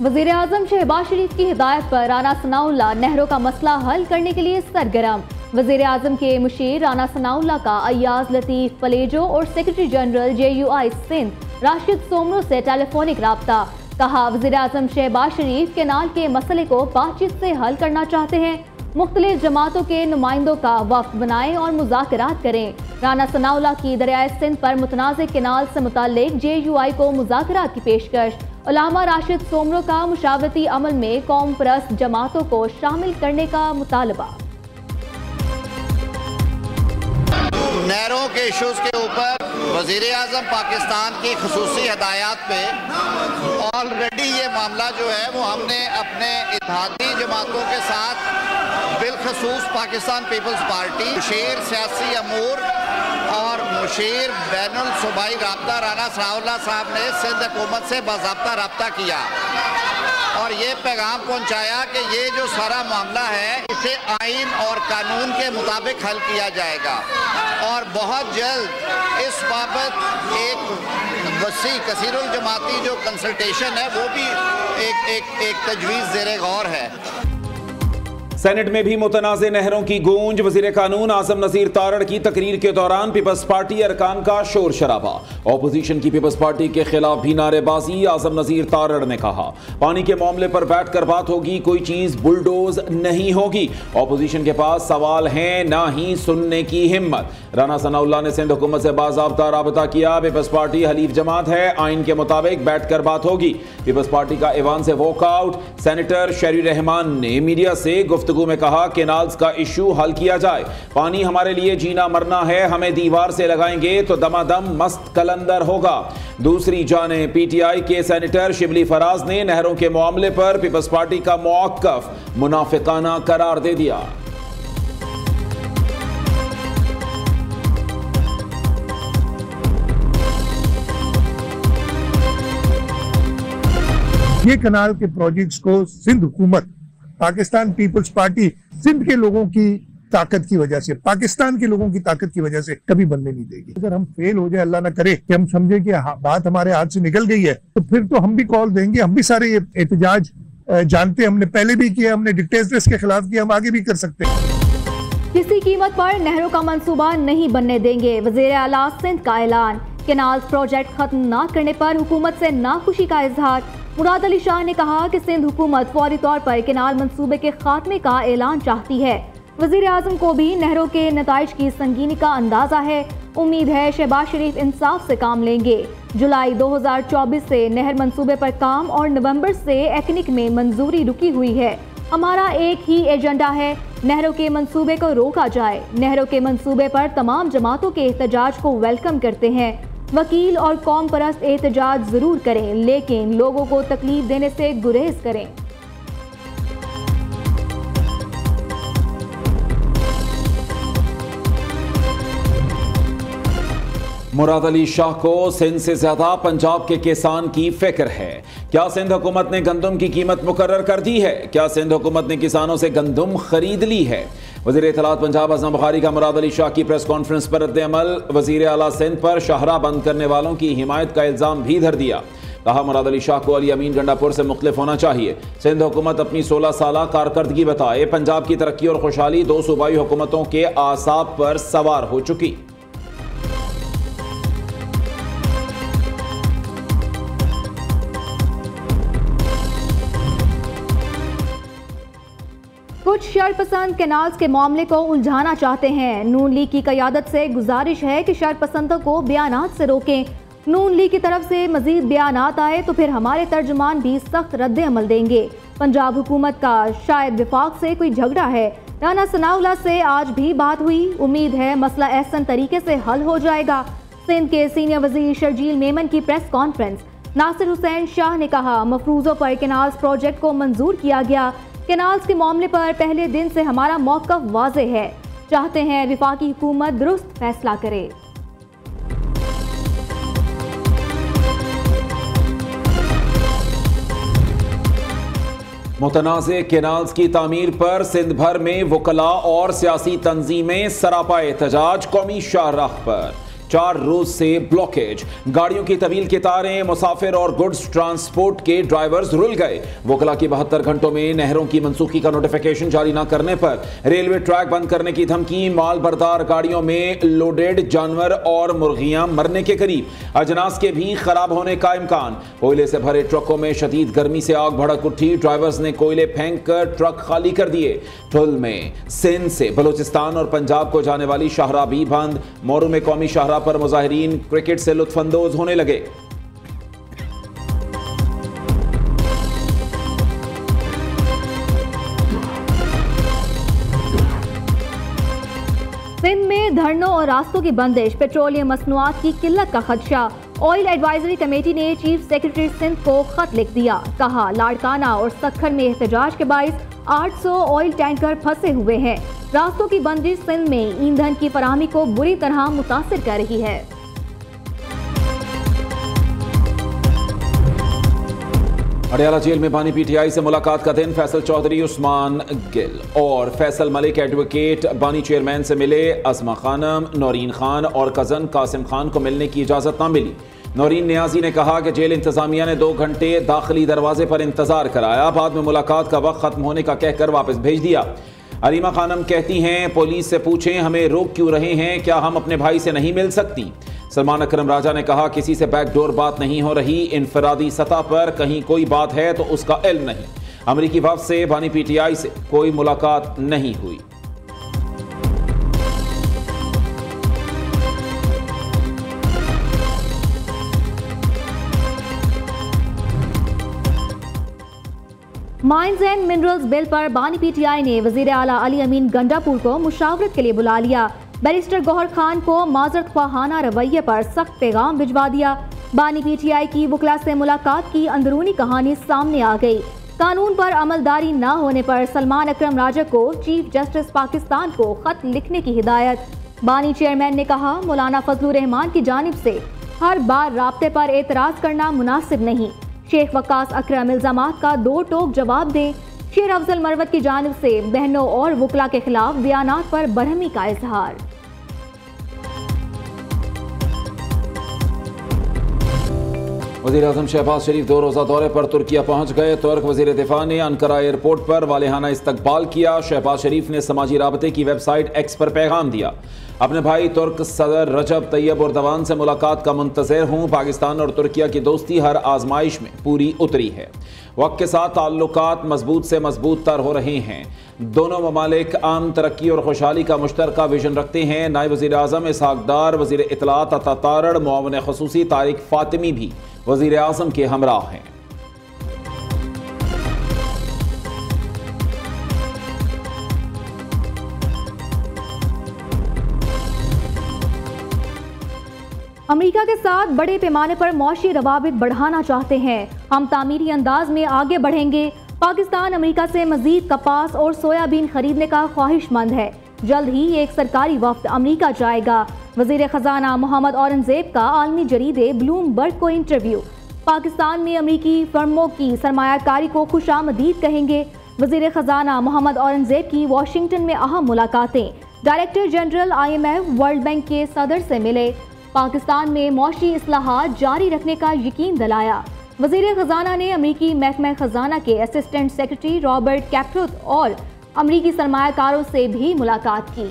वज़ीर आज़म शहबाज शरीफ की हिदायत पर राना सनाउल्लाह नहरों का मसला हल करने के लिए सरगर्म। वज़ीर आज़म के मुशीर राना सनाउल्लाह का अय्याज लतीफ़ पलेजो और secretary general JUI Sindh Rashid Soomro से टेलीफोनिक राब्ता। कहा, वज़ीर आज़म शहबाज शरीफ केनाल के मसले को बातचीत से हल करना चाहते हैं। मुख्तलिफ जमातों के नुमाइंदों का वफ्द बनाएं और मुज़ाकरात करें। राना सनाउल्लाह की दरियाए सिंध पर मुतनाज़ केनाल से मुताल्लिक JUI को मुज़ाकरात की पेशकश। उलामा राशिद सोमरो का मुशावरती अमल में कौम परस्त जमातों को शामिल करने का मुतालबा। नहरों के इशूज़ के ऊपर वज़ीर आज़म पाकिस्तान की खुसूसी हिदायत पे ऑलरेडी ये मामला जो है वो हमने अपने इत्तेहादी जमातों के साथ बिलखसूस पाकिस्तान पीपल्स पार्टी, मुशीर सियासी अमूर और मुशीर बैनुल सूबाई राब्ता राना सनाउल्लाह साहब ने सिंध हुकूमत से बाज़ाब्ता राब्ता किया और ये पैगाम पहुंचाया कि ये जो सारा मामला है इसे आइन और कानून के मुताबिक हल किया जाएगा और बहुत जल्द इस बाबत एक वसी कसीरुल जमाती जो कंसल्टेशन है वो भी एक तजवीज़ ज़ेरे गौर है। सेनेट में भी मुतनाज़े नहरों की गूंज। वज़ीर कानून आज़म नज़ीर तारड़ की तकरीर के दौरान पीपल्स पार्टी अरकान का शोर शराबा। ऑपोजिशन की पीपल्स पार्टी के खिलाफ भी नारेबाजी। आज़म नज़ीर तारड़ ने कहा, पानी के मामले पर बैठ कर बात होगी, कोई चीज़ बुलडोज नहीं होगी। ऑपोजिशन के पास सवाल हैं, ना ही सुनने की हिम्मत। राना सनाउल्लाह ने सिंध हुकूमत से बाज़ाब्ता राबता किया। पीपल्स पार्टी हलीफ जमात है, आइन के मुताबिक बैठ कर बात होगी। पीपल्स पार्टी का ऐवान से वॉकआउट। सेनेटर शरी रहमान ने मीडिया से गुफ्तगू में कहा, केनाल्स का इशू हल किया जाए, पानी हमारे लिए जीना मरना है, हमें दीवार से लगाएंगे तो दमादम मस्त कलंदर होगा। दूसरी जाने PTI के सेनेटर शिबली फराज ने नहरों के मामले पर पीपल्स पार्टी का मौक़िफ़ मुनाफिकाना करार दे दिया। ये कनाल के प्रोजेक्ट्स को सिंध हुकूमत, पाकिस्तान पीपल्स पार्टी सिंध के लोगों की ताकत की वजह से, पाकिस्तान के लोगों की ताकत की वजह से कभी बनने नहीं देगी। अगर हम फेल हो जाए, अल्लाह ना करे कि हम समझे कि बात हमारे हाथ से निकल गई है, तो फिर तो हम भी कॉल देंगे। हम भी सारे ये एहतजाज जानते हैं, हमने पहले भी किया, हमने डिक्टेटरशिप के खिलाफ किया, हम आगे भी कर सकते हैं। किसी कीमत पर नहरों का मंसूबा नहीं बनने देंगे, वज़ीर आला सिंध का ऐलान। केनाल्स प्रोजेक्ट खत्म न करने पर हुकूमत से नाखुशी का इजहार। मुराद अली शाह ने कहा कि सिंध हुकूमत फौरी तौर पर केनाल मंसूबे के खात्मे का ऐलान चाहती है। वज़ीर आज़म को भी नहरों के नताइज की संगीनी का अंदाजा है। उम्मीद है शहबाज शरीफ इंसाफ से काम लेंगे। जुलाई 2024 से नहर मंसूबे पर काम और नवंबर से एक्निक में मंजूरी रुकी हुई है। हमारा एक ही एजेंडा है, नहरों के मंसूबे को रोका जाए। नहरों के मंसूबे पर तमाम जमातों के एहतजाज को वेलकम करते हैं। वकील और कौम परस्त एहतजाज जरूर करें, लेकिन लोगों को तकलीफ देने से गुरेज करें। मुराद अली शाह को सिंध से ज्यादा पंजाब के किसान की फिक्र है। क्या सिंध हुकूमत ने गंदम की कीमत मुकर्रर कर दी है? क्या सिंध हुकूमत ने किसानों से गंदम खरीद ली है? वज़ीर इत्तलात पंजाब अज़म बुखारी का मुराद अली शाह की प्रेस कॉन्फ्रेंस पर रद्द-ए-अमल। वज़ीर आला सिंध पर शाहराह बंद करने वालों की हिमायत का इल्ज़ाम भी धर दिया। कहा, मुराद अली शाह को अली अमीन गंडापुर से मुख्तलिफ होना चाहिए। सिंध हुकूमत अपनी 16 साला कारकर्दगी बताए। पंजाब की तरक्की और खुशहाली दो सूबाई हुकूमतों के आसाब पर सवार हो चुकी। कुछ शरपसंद केनाल्स के मामले को उलझाना चाहते हैं। नून लीग की क़यादत से गुजारिश है कि शरपसंदों को बयानात से रोकें। नून लीग की तरफ से मजीद बयानात आए तो फिर हमारे तर्जुमान भी सख्त रद्द अमल देंगे। पंजाब हुकूमत का शायद विफाक से कोई झगड़ा है। राना सनाउल्लाह से आज भी बात हुई। उम्मीद है मसला एहसन तरीके से हल हो जाएगा। सिंध के सीनियर वजीर शर्जील मेमन की प्रेस कॉन्फ्रेंस। नासिर हुसैन शाह ने कहा, मफरूजों पर केनाल्स प्रोजेक्ट को मंजूर किया गया। केनाल्स के मामले पर पहले दिन से हमारा मौक़िफ़ वाज़े है। चाहते हैं विफाकी हुकूमत दुरुस्त फैसला करे। मुतनाज़े केनाल्स की तामीर पर सिंध भर में वकला और सियासी तंजीमें सरापा एहतजाज। कौमी शाहराह पर 4 रोज से ब्लॉकेज, गाड़ियों की तवील कतारें, मुसाफिर और गुड्स ट्रांसपोर्ट के ड्राइवर्स रुल गए। वकला की 72 घंटों में नहरों की मनसूखी का नोटिफिकेशन जारी न करने पर रेलवे ट्रैक बंद करने की धमकी। माल बरदार गाड़ियों में लोडेड जानवर और मुर्गियां मरने के करीब, अजनास के भी खराब होने का इम्कान। कोयले से भरे ट्रकों में शदीद गर्मी से आग भड़क उठी, ड्राइवर्स ने कोयले फेंक कर ट्रक खाली कर दिए। ठुल में सिंध से बलूचिस्तान और पंजाब को जाने वाली शाहराह भी बंद। मोरू में कौमी शाहराह पर मुजाहिरीन क्रिकेट से लुत्फानंदोज होने लगे। सिंध में धरनों और रास्तों की बंदिश, पेट्रोलियम मसनूआत की किल्लत का खदशा। ऑयल एडवाइजरी कमेटी ने चीफ सेक्रेटरी सिंध को खत लिख दिया। कहा, लाड़काना और सखर में एहतजाज के बाइस 800 ऑयल टैंकर फंसे हुए हैं। रास्तों की बंदिश सिंध में ईंधन की फराहमी को बुरी तरह मुतासिर कर रही है। अडयाला जेल में बानी पीटीआई से मुलाकात का दिन, फैसल चौधरी, उस्मान गिल और फैसल मलिक एडवोकेट बानी चेयरमैन से मिले। अजमा खानम, नौरीन खान और कजन कासिम खान को मिलने की इजाजत न मिली। नौरीन नियाजी ने कहा कि जेल इंतजामिया ने 2 घंटे दाखिली दरवाजे पर इंतजार कराया, बाद में मुलाकात का वक्त खत्म होने का कहकर वापस भेज दिया। अलीमा खानम कहती हैं, पुलिस से पूछें हमें रोक क्यों रहे हैं, क्या हम अपने भाई से नहीं मिल सकती। सलमान अकरम राजा ने कहा, किसी से बैकडोर बात नहीं हो रही, इनफरादी सतह पर कहीं कोई बात है तो उसका इल्म नहीं। अमरीकी वफ्द से बानी पीटीआई से कोई मुलाकात नहीं हुई। माइंस एंड मिनरल्स बिल पर बानी पीटीआई ने वजीर आला अली अमीन गंडापुर को मुशावरत के लिए बुला लिया। बैरिस्टर गौहर खान को माजरत ख्वाहाना रवैये पर सख्त पैगाम भिजवा दिया। बानी पीटीआई की वकला से मुलाकात की अंदरूनी कहानी सामने आ गई। कानून पर अमलदारी न होने पर सलमान अकरम राजा को चीफ जस्टिस पाकिस्तान को खत लिखने की हिदायत। बानी चेयरमैन ने कहा, मौलाना फजलुर रहमान की जानिब से हर बार राब्ते पर एतराज करना मुनासिब नहीं। शेख वक्कास अकरम इल्जामात का 2 टोक जवाब दें। शेर अफजल मरवत की जानिब से बहनों और वकला के खिलाफ बयानात पर बरहमी का इजहार। वज़ीर आज़म शहबाज शरीफ 2 रोज़ा दौरे पर तुर्किया पहुंच गए। तुर्क वज़ीर दिफा ने अंकारा एयरपोर्ट पर वालेहाना इस्तकबाल किया। शहबाज शरीफ ने समाजी राबते की वेबसाइट एक्स पर पैगाम दिया, अपने भाई तुर्क सदर रजब तैयब एर्दोगान से मुलाकात का मुंतज़िर हूँ। पाकिस्तान और तुर्किया की दोस्ती हर आजमाइश में पूरी उतरी है। वक्त के साथ ताल्लुकात मजबूत से मजबूत तर हो रहे हैं। दोनों ममालिक आम तरक्की और खुशहाली का मुश्तरका विजन रखते हैं। नायब वज़ीर आज़म इसहाक डार, वज़ीर इत्तलात अता तारड़, मुआवन ख़ुसूसी तारिक फ़ातिमी भी वज़ीर आज़म के हमराह हैं। अमेरिका के साथ बड़े पैमाने पर मौशी रवाबित बढ़ाना चाहते हैं। हम तामीरी अंदाज में आगे बढ़ेंगे। पाकिस्तान अमेरिका से मजीद कपास और सोयाबीन खरीदने का ख्वाहिशमंद है। जल्द ही एक सरकारी वफ्द अमेरिका जाएगा। वजीर खजाना मोहम्मद औरंगजेब का आलमी जरीदे ब्लूमबर्ग को इंटरव्यू। पाकिस्तान में अमेरिकी फर्मों की सरमायाकारी को खुशामदीद कहेंगे। वजीर खजाना मोहम्मद औरंगजेब की वाशिंगटन में अहम मुलाकातें। Director general IMF, world bank के सदर से मिले। पाकिस्तान में मौशी इस्लाहात जारी रखने का यकीन दिलाया। वजीर खजाना ने अमेरिकी महकमा खजाना के असिस्टेंट सेक्रेटरी रॉबर्ट कैप्रुथ और अमेरिकी सरमायाकारों से भी मुलाकात की।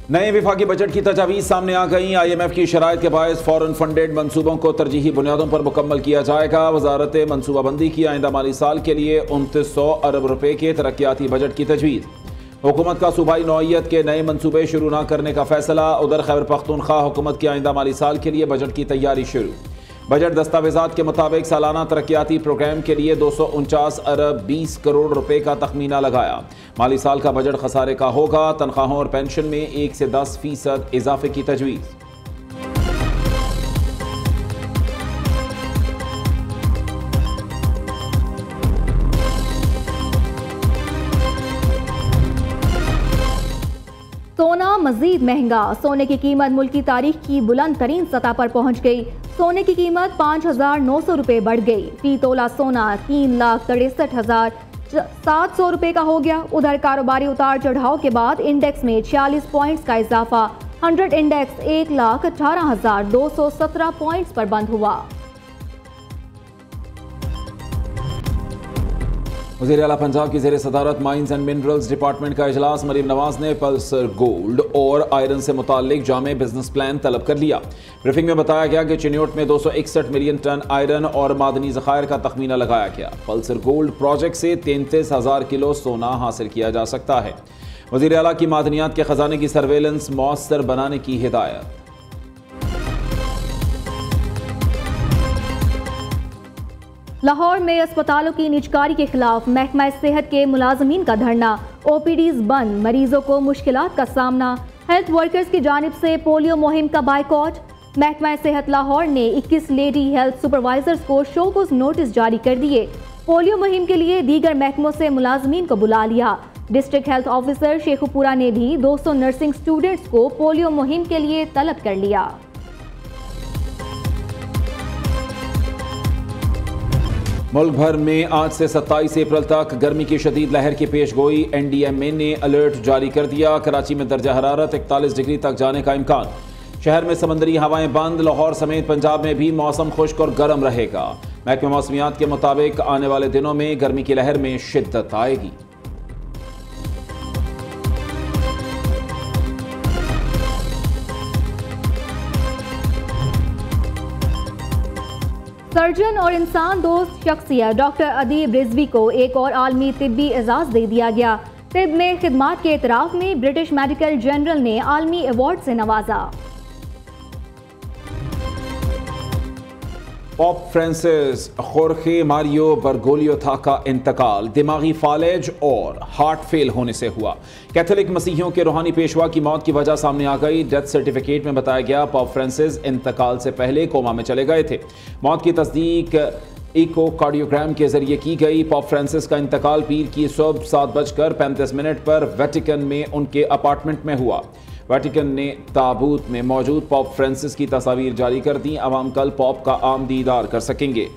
नए विफाकी बजट की तजावीज़ सामने आ गई। IMF की शराइत के बायस फॉरेन फंडेड मंसूबों को तरजीही बुनियादों पर मुकम्मल किया जाएगा। वजारत मनसूबाबंदी की आइंदा माली साल के लिए 2900 अरब रुपए के तरक्याती बजट की तजवीज़। हुकूमत का सूबाई नौइयत के नए मनसूबे शुरू न करने का फैसला। उधर खैबर पख्तूनख्वा हुकूमत की आइंदा माली साल के लिए बजट की तैयारी शुरू। बजट दस्तावेजात के मुताबिक सालाना तरक्याती प्रोग्राम के लिए 249 अरब 20 करोड़ रुपए का तखमीना लगाया। माली साल का बजट खसारे का होगा। तनख्वाहों और पेंशन में 1 से 10% इजाफे की तजवीज़। सोना मजीद महंगा। सोने की कीमत मुल्क की तारीख की बुलंद तरीन सतह पर पहुंच गई। सोने की कीमत 5,900 रुपये बढ़ गई। फी तोला सोना 3,63,700 रुपये का हो गया। उधर कारोबारी उतार चढ़ाव के बाद इंडेक्स में 46 पॉइंट्स का इजाफा। 100 इंडेक्स 1,18,217 पॉइंट्स पर बंद हुआ। वज़ीर आला पंजाब की ज़ेर सदारत माइंस एंड मिनरल्स डिपार्टमेंट का इजलास। मरीम नवाज ने पल्सर गोल्ड और आयरन से मुताल्लिक जामे बिजनेस प्लान तलब कर लिया। ब्रीफिंग में बताया गया कि चिन्योट में 261 मिलियन टन आयरन और मादनी ज़खायर का तखमीना लगाया गया। पल्सर गोल्ड प्रोजेक्ट से 33,000 किलो सोना हासिल किया जा सकता है। वज़ीर आला की मादनियात के खजाने की सर्वेलेंस मौसर बनाने की हिदायत। लाहौर में अस्पतालों की निजकारी के खिलाफ महकमा सेहत के मुलाजमीन का धरना। ओपीडीज बंद, मरीजों को मुश्किलात का सामना। हेल्थ वर्कर्स की जानिब से पोलियो मुहिम का बाइकॉट। महकमा सेहत लाहौर ने 21 लेडी हेल्थ सुपरवाइजर्स को शोकोज नोटिस जारी कर दिए। पोलियो मुहिम के लिए दीगर महकमों से मुलाजमीन को बुला लिया। डिस्ट्रिक्ट हेल्थ ऑफिसर शेखुपुरा ने भी 200 नर्सिंग स्टूडेंट्स को पोलियो मुहिम के लिए तलब कर लिया। मुल्क भर में आज से 27 अप्रैल तक गर्मी की शदीद लहर की पेशगोई। NDMA ने अलर्ट जारी कर दिया। कराची में दर्जा हरारत 41 डिग्री तक जाने का इम्कान। शहर में समंदरी हवाएं बंद। लाहौर समेत पंजाब में भी मौसम खुश्क और गर्म रहेगा। महकमा मौसमियात के मुताबिक आने वाले दिनों में गर्मी की लहर में शिद्दत आएगी। सर्जन और इंसान दोस्त शख्सियत डॉक्टर अदीब रिजवी को एक और आलमी तिब्बी एजाज दे दिया गया। तिब में खिदमात के एतराफ में ब्रिटिश मेडिकल जनरल ने आलमी अवार्ड से नवाजा। पॉप फ्रांसिस खोर्खे मारियो बर्गोलियो था का इंतकाल दिमागी फालेज और हार्ट फेल होने से हुआ। कैथोलिक मसीहियों के रूहानी पेशवा की मौत की वजह सामने आ गई। डेथ सर्टिफिकेट में बताया गया पॉप फ्रांसिस इंतकाल से पहले कोमा में चले गए थे। मौत की तस्दीक इकोकार्डियोग्राम के जरिए की गई। पॉप फ्रांसिस का इंतकाल पीर की सुबह 7:35 पर वेटिकन में उनके अपार्टमेंट में हुआ। वेटिकन ने ताबूत में मौजूद पॉप फ्रांसिस की तस्वीर जारी कर दी। अवाम कल पॉप का आम दीदार कर सकेंगे।